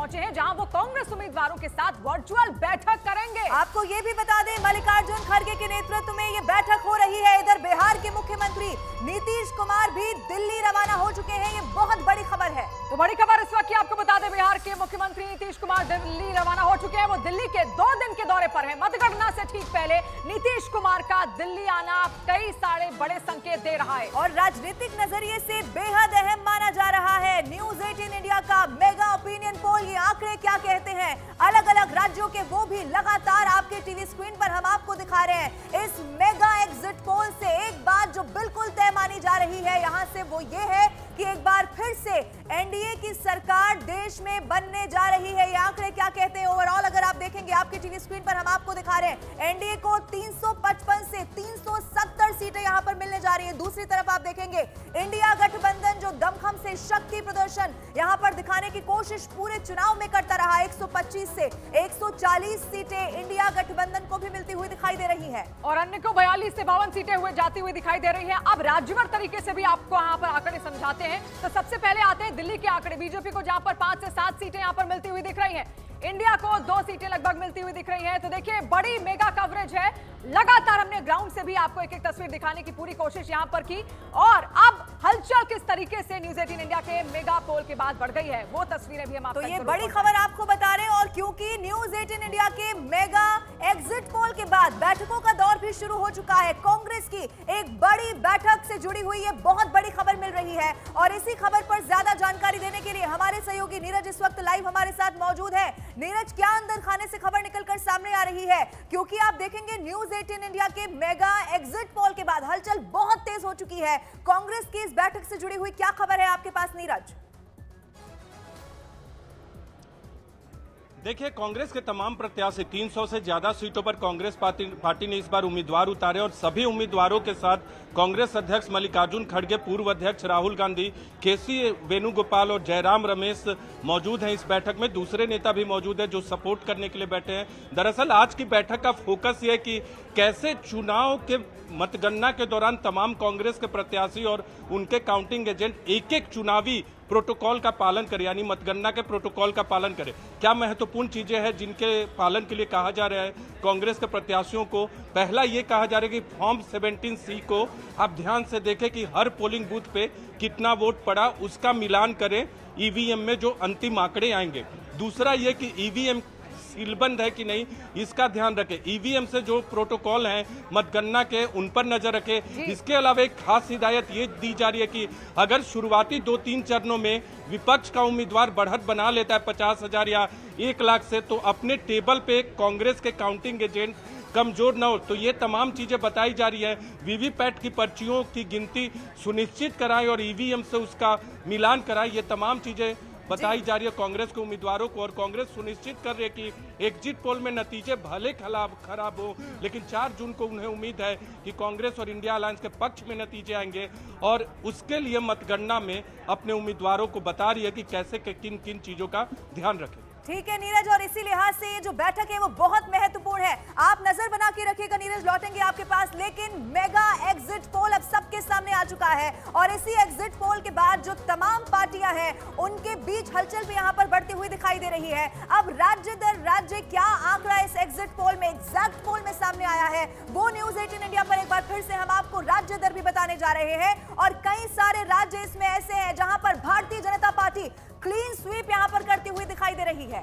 पहुंचे हैं, जहां वो कांग्रेस उम्मीदवारों के साथ वर्चुअल बैठक करेंगे। आपको ये भी बता दें, मल्लिकार्जुन खड़गे के नेतृत्व में ये बैठक हो रही है। इधर बिहार के मुख्यमंत्री नीतीश कुमार भी दिल्ली रवाना हो चुके हैं। ये बहुत बड़ी खबर है। तो बड़ी खबर इस वक्त की आपको बता दें, बिहार के मुख्यमंत्री नीतीश कुमार दिल्ली रवाना हो चुके हैं। वो दिल्ली के 2 दिन के दौरे पर है। मतगणना से ठीक पहले नीतीश कुमार का दिल्ली आना कई सारे बड़े संकेत दे रहा है और राजनीतिक नजरिए से बेहद अहम माना जा रहा है। न्यूज 18 इंडिया का मेगा ओपिनियन पोल, ये आंकड़े क्या कहते हैं, अलग अलग राज्यों के, वो भी लगातार आपके टीवी स्क्रीन पर हम आपको दिखा रहे हैं। इस मेगा एग्जिट पोल से एक बात जो बिल्कुल तय मानी जा रही है यहां से, वो ये है कि एक बार फिर से एनडीए की सरकार देश में बनने जा रही है। ये आंकड़े क्या कहते हैं ओवरऑल, अगर आप देखेंगे आपकी टीवी स्क्रीन पर हम आपको दिखा रहे हैं, एनडीए को 355 से 370 सीटें यहां पर मिलने जा रही है। दूसरी तरफ आप देखेंगे इंडिया गठबंधन जो दमखम से शक्ति प्रदर्शन यहां पर दिखाने की कोशिश पूरे चुनाव में करता रहा। 125 से 140 सीटें इंडिया गठबंधन को भी मिलती हुई दिखाई दे रही है और अन्य को 42 से 52 सीटें हुए जाती हुई दिखाई दे रही है। अब राज्यवार तरीके से भी आपको यहाँ पर आंकड़े समझाते हैं। तो सबसे पहले आते हैं दिल्ली के आंकड़े। बीजेपी को जहां पर 5 से 7 सीटें यहां पर मिलती हुई दिख रही हैं, इंडिया को 2 सीटें लगभग मिलती हुई दिख रही हैं। तो देखिए, बड़ी मेगा कवरेज है। लगातार हमने ग्राउंड से भी आपको एक एक तस्वीर दिखाने की पूरी कोशिश यहां पर की और अब हलचल किस तरीके से न्यूज 18 इंडिया के मेगा पोल के बाद बढ़ गई है, वो तस्वीरें भी हम आपको तो ये बड़ी खबर आपको बता रहे हैं। और क्योंकि न्यूज 18 इंडिया के मेगा एग्जिट पोल के बाद बैठकों का दौर भी शुरू हो चुका है, कांग्रेस की एक बड़ी बैठक से जुड़ी हुई ये बहुत बड़ी खबर मिल रही है। और इसी खबर पर ज्यादा जानकारी देने के लिए हमारे सहयोगी नीरज इस वक्त लाइव हमारे साथ मौजूद है। नीरज, क्या अंदर खाने से खबर निकलकर सामने आ रही है? क्योंकि आप देखेंगे न्यूज 18 इंडिया के मेगा एग्जिट पोल के बाद हलचल बहुत तेज हो चुकी है। कांग्रेस की इस बैठक से जुड़ी हुई क्या खबर है आपके पास नीरज? देखिए, कांग्रेस के तमाम प्रत्याशी 300 से ज्यादा सीटों पर कांग्रेस पार्टी ने इस बार उम्मीदवार उतारे और सभी उम्मीदवारों के साथ कांग्रेस अध्यक्ष मल्लिकार्जुन खड़गे, पूर्व अध्यक्ष राहुल गांधी, केसी वेणुगोपाल और जयराम रमेश मौजूद हैं इस बैठक में। दूसरे नेता भी मौजूद हैं जो सपोर्ट करने के लिए बैठे हैं। दरअसल आज की बैठक का फोकस ये है कि कैसे चुनाव के मतगणना के दौरान तमाम कांग्रेस के प्रत्याशी और उनके काउंटिंग एजेंट एक एक चुनावी प्रोटोकॉल का पालन करें, यानी मतगणना के प्रोटोकॉल का पालन करें। क्या महत्वपूर्ण चीजें हैं जिनके पालन के लिए कहा जा रहा है कांग्रेस के प्रत्याशियों को? पहला ये कहा जा रहा है कि फॉर्म 17C को आप ध्यान से देखें कि हर पोलिंग बूथ पे कितना वोट पड़ा, उसका मिलान करें ईवीएम में जो अंतिम आंकड़े आएंगे। दूसरा ये कि ईवीएम सीलबंद है कि नहीं, इसका ध्यान रखें। ईवीएम से जो प्रोटोकॉल हैं मतगणना के, उन पर नजर रखें। इसके अलावा एक खास हिदायत ये दी जा रही है कि अगर शुरुआती 2-3 चरणों में विपक्ष का उम्मीदवार बढ़त बना लेता है 50,000 या 1 लाख से, तो अपने टेबल पे कांग्रेस के काउंटिंग एजेंट कमजोर न हो। तो ये तमाम चीजें बताई जा रही है। वीवीपैट की पर्चियों की गिनती सुनिश्चित कराएं और ईवीएम से उसका मिलान कराएं। ये तमाम चीजें बताई जा रही है कांग्रेस के उम्मीदवारों को और कांग्रेस सुनिश्चित कर रही है कि एग्जिट पोल में नतीजे भले खराब हो, लेकिन 4 जून को उन्हें उम्मीद है कि कांग्रेस और इंडिया अलायंस के पक्ष में नतीजे आएंगे और उसके लिए मतगणना में अपने उम्मीदवारों को बता रही है कि कैसे किन किन चीजों का ध्यान रखें। ठीक है नीरज, और इसी लिहाज से ये जो बैठक है वो बहुत महत्वपूर्ण है। आप नजर बना के रखिएगा नीरज, लौटेंगे आपके पास। लेकिन मेगा एग्जिट पोल अब सबके सामने आ चुका है और इसी एग्जिट पोल के बाद जो तमाम पार्टियां हैं उनके बीच हलचल भी यहां पर बढ़ती हुई दिखाई दे रही है। अब राज्य दर राज्य क्या आंकड़ा इस एग्जिट पोल में, एग्जैक्ट पोल में सामने आया है, वो न्यूज 18 इंडिया पर एक बार फिर से हम आपको राज्य दर भी बताने जा रहे हैं। और कई सारे राज्य इसमें ऐसे हैं जहां पर Bharatiya Janata party clean sweep यहां पर करती हुई दिखाई दे रही है।